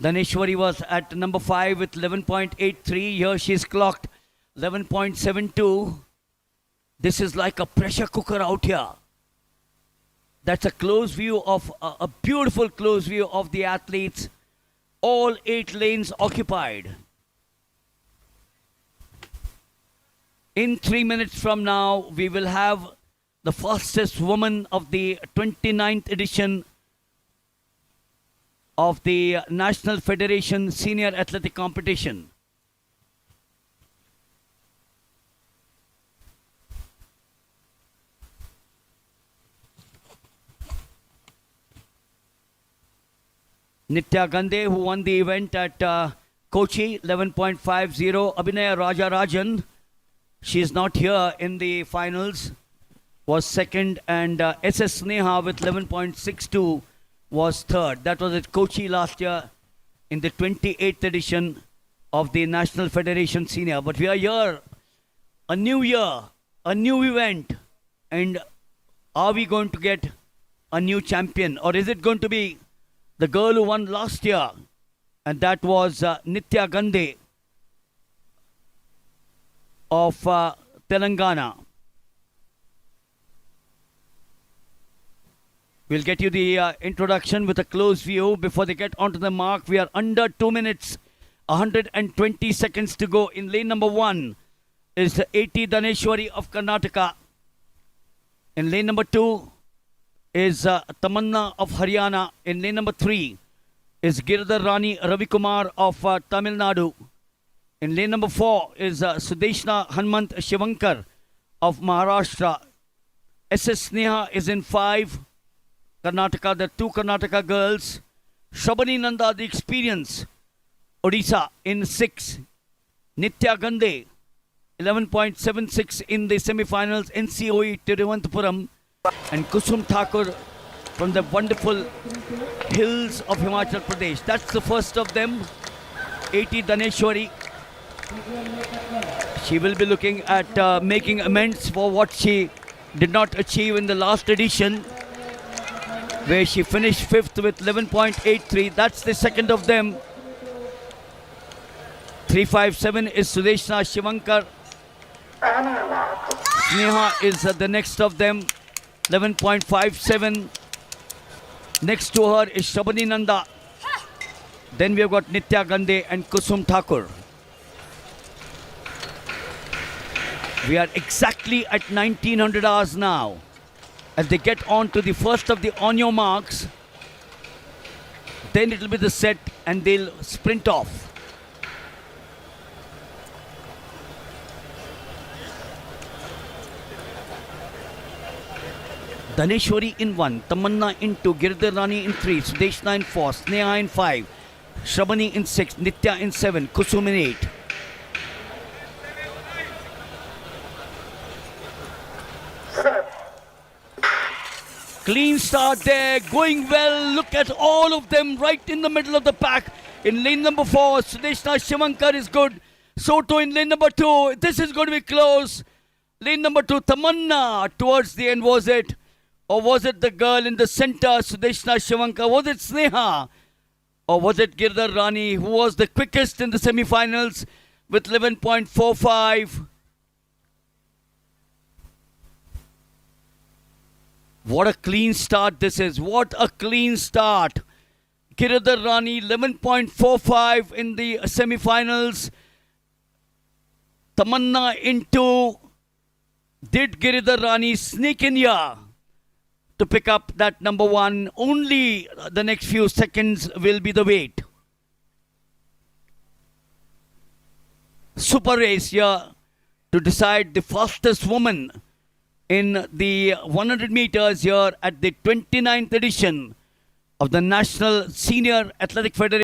Daneshwari was at number 5 with 11.83. Here she's clocked 11.72. This is like a pressure cooker out here. That's a close view of a beautiful close view of the athletes. All 8 lanes occupied. In 3 minutes from now, we will have the fastest woman of the 29th edition of the National Federation Senior Athletic Competition. Nitya Gande, who won the event at Kochi, 11.50. Abhinaya Rajarajan, she is not here in the finals, was second. And SS Sneha with 11.62 was third. That was at Kochi last year in the 28th edition of the National Federation Senior. But we are here, a new year, a new event. And are we going to get a new champion? Or is it going to be the girl who won last year? And that was Nitya Gande of Telangana. We'll get you the introduction with a close view before they get onto the mark. We are under 2 minutes, 120 seconds to go. In lane number 1 is A.T. Daneshwari of Karnataka. In lane number 2 is Tamanna of Haryana. In lane number 3 is Girdhar Rani Ravikumar of Tamil Nadu. In lane number 4 is Sudeshna Hanmant Shivankar of Maharashtra. SS Sneha is in 5. Karnataka, the 2 Karnataka girls. Shabani Nanda, the experience, Odisha, in 6. Nitya Gande, 11.76 in the semi-finals. NCOE Tiruvananthapuram. And Kusum Thakur from the wonderful hills of Himachal Pradesh. That's the first of them. A.T. Daneshwari. She will be looking at making amends for what she did not achieve in the last edition, where she finished 5th with 11.83. That's the second of them. 357 is Sudeshna Shivankar. Sneha is the next of them, 11.57. Next to her is Shabani Nanda. Then we have got Nitya Gande and Kusum Thakur. We are exactly at 1900 hours now. As they get on to the first of the on your marks, then it will be the set and they'll sprint off. Daneshwari in 1, Tamanna in 2, Girdhar Rani in 3, Sudeshna in 4, Sneha in 5, Shabani in 6, Nitya in 7, Kusum in 8. Clean start there, going well. Look at all of them right in the middle of the pack. In lane number 4, Sudeshna Shivankar is good. So too in lane number 2. This is going to be close. Lane number 2, Tamanna. Towards the end, was it? Or was it the girl in the center, Sudeshna Shivankar? Was it Sneha? Or was it Girdhar Rani, who was the quickest in the semi-finals with 11.45? What a clean start this is. What a clean start. Girdhar Rani, 11.45 in the semi-finals. Tamanna in 2. Did Girdhar Rani sneak in here to pick up that number 1? Only the next few seconds will be the wait. Super race here to decide the fastest woman in the 100 meters here at the 29th edition of the National Senior Athletic Federation.